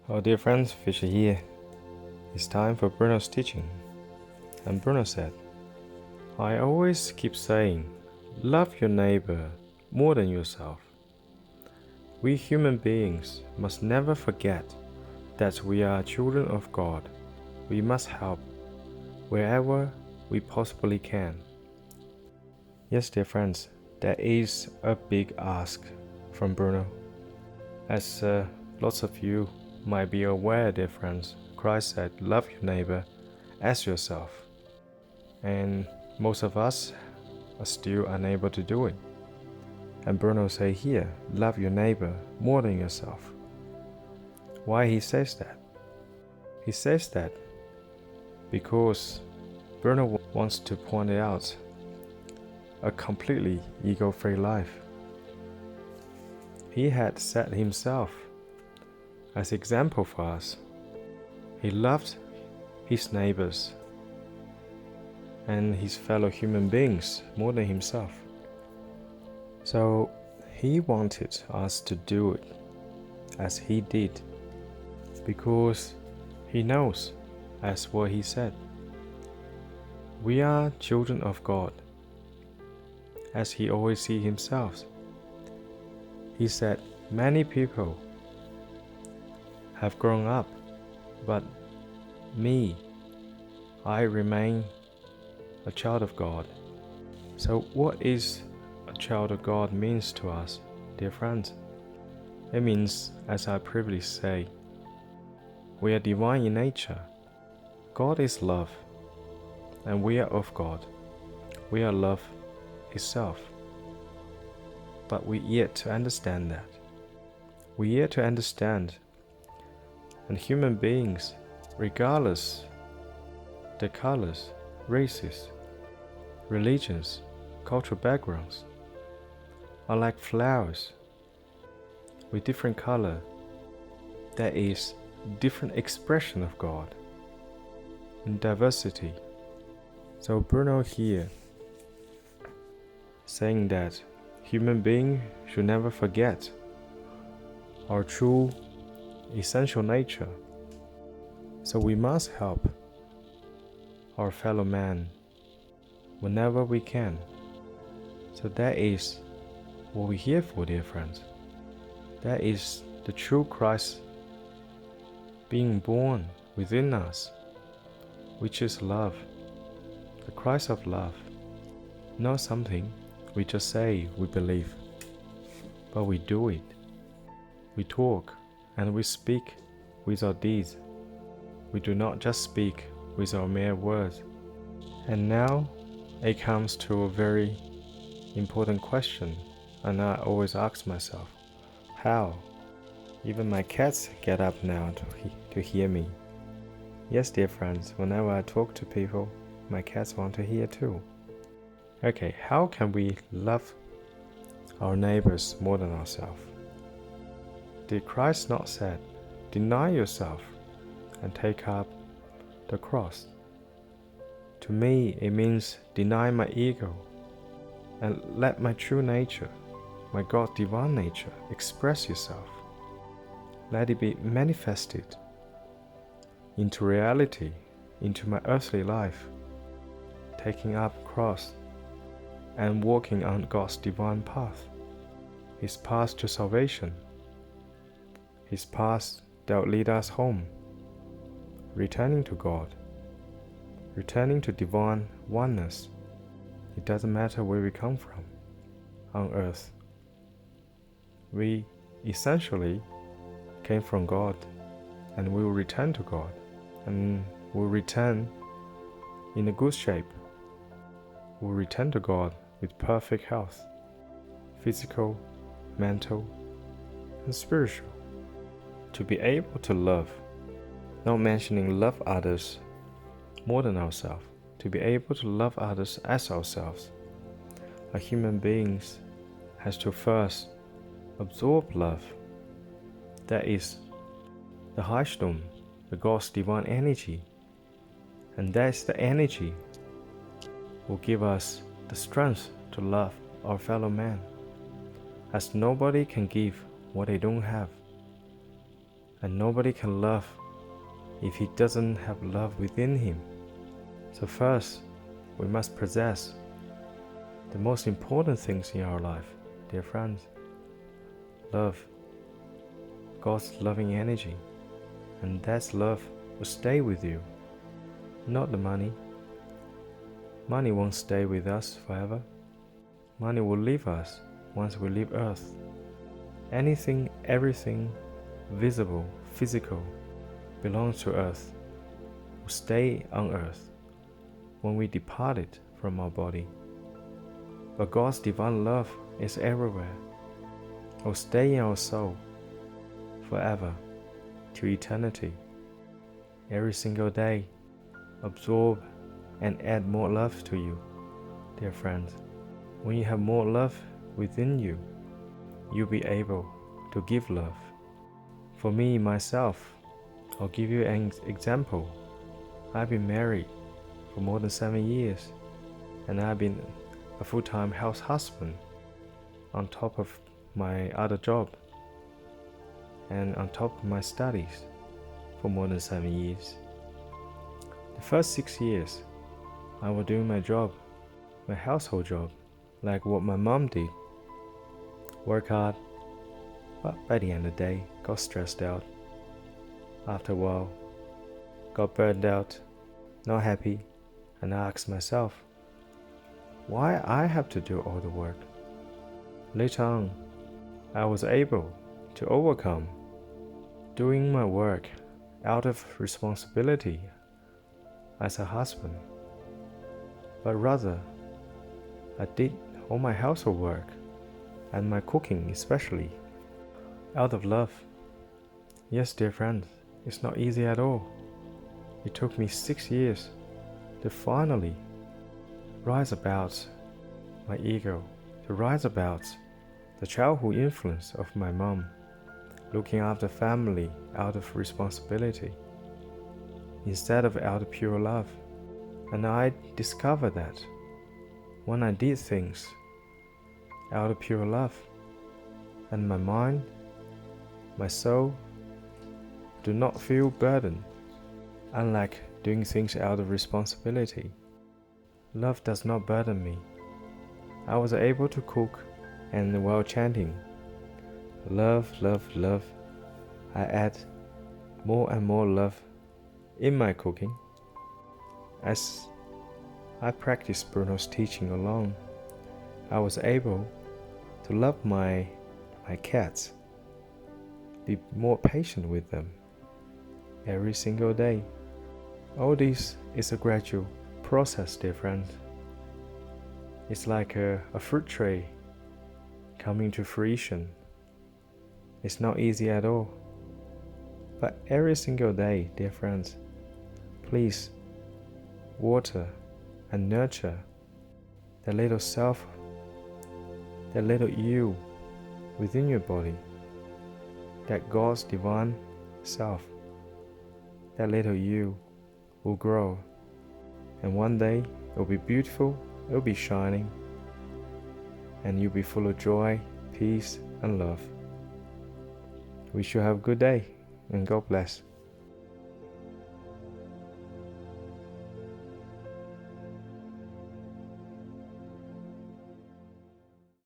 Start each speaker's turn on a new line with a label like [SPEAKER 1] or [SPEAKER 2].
[SPEAKER 1] Our dear friends, Fisher here. It's time for Bruno's teaching. And Bruno said, I always keep saying, love your neighbor more than yourself. We human beings must never forget that we are children of God. We must help wherever we possibly can. Yes, dear friends, that is a big ask from Bruno. As lots of you might be aware, dear friends, Christ said, love your neighbor as yourself. And most of us are still unable to do it. And Bruno say here, love your neighbor more than yourself. Why he says that? He says that because Bruno wants to point out a completely ego-free life. He had set himself as example for us. He loved his neighbors and his fellow human beings more than himself. So he wanted us to do it as he did, because he knows, as what he said, we are children of God, as he always sees himself. He said many people have grown up, but me, I remain a child of God. So what is a child of God means to us, dear friends? It means, as I previously said, we are divine in nature. God is love, and we are of God. We are love itself. But we yet to understand that. We yet to understand, and human beings, regardless their colors, races, religions, cultural backgrounds, are like flowers with different color. That is different expression of God in diversity. So Bruno here saying that human beings should never forget our true essential nature. So we must help our fellow man whenever we can. So that is what we're here for, dear friends. That is the true Christ being born within us, which is love, the Christ of love, not something we just say we believe, but we do it. We talk and we speak with our deeds. We do not just speak with our mere words. And now it comes to a very important question, and I always ask myself, how? Even my cats get up now to hear me. Yes, dear friends, whenever I talk to people, my cats want to hear too. Okay, how can we love our neighbors more than ourselves? Did Christ not said, deny yourself and take up the cross? To me, it means deny my ego and let my true nature, my God's divine nature, express yourself. Let it be manifested into reality, into my earthly life, taking up cross and walking on God's divine path, His path to salvation, His path that will lead us home, returning to God, returning to divine oneness. It doesn't matter where we come from on earth. We essentially came from God, and we will return to God, and will return in a good shape. We'll return to God with perfect health, physical, mental, and spiritual. To be able to love, not mentioning love others more than ourselves, to be able to love others as ourselves, a human being has to first absorb love. That is the Heilstorm, the God's divine energy, and that's the energy will give us the strength to love our fellow man, as nobody can give what they don't have. And nobody can love if he doesn't have love within him. So first, we must possess the most important things in our life, dear friends. Love, God's loving energy, and that love will stay with you, not the money. Money won't stay with us forever. Money will leave us once we leave Earth. Anything, everything, visible, physical, belongs to Earth, will stay on Earth when we departed from our body. But God's divine love is everywhere, will stay in our soul forever, to eternity. Every single day, absorb and add more love to you, dear friends. When you have more love within you, you'll be able to give love. For me, myself, I'll give you an example. I've been married for more than 7 years, and I've been a full-time house husband on top of my other job and on top of my studies for more than 7 years. The first 6 years, I was doing my job, my household job, like what my mom did. Work hard, but by the end of the day, got stressed out. After a while, got burned out, not happy, and I asked myself, why I have to do all the work? Later on, I was able to overcome doing my work out of responsibility as a husband, but rather I did all my household work and my cooking especially out of love. Yes, dear friends, it's not easy at all. It took me 6 years to finally rise above my ego, to rise above the childhood influence of my mom, looking after family out of responsibility instead of out of pure love. And I discovered that when I did things out of pure love, and my mind, my soul do not feel burdened, unlike doing things out of responsibility. Love does not burden me. I was able to cook, and while chanting, love, love, love, I add more and more love in my cooking. As I practiced Bruno's teaching alone, I was able to love my cats, be more patient with them every single day. All this is a gradual process, dear friends. It's like a fruit tree coming to fruition. It's not easy at all. But every single day, dear friends, please water and nurture the little self, the little you within your body, that God's divine self. That little you will grow, and one day it will be beautiful, it will be shining, and you'll be full of joy, peace, and love. Wish you have a good day, and God bless.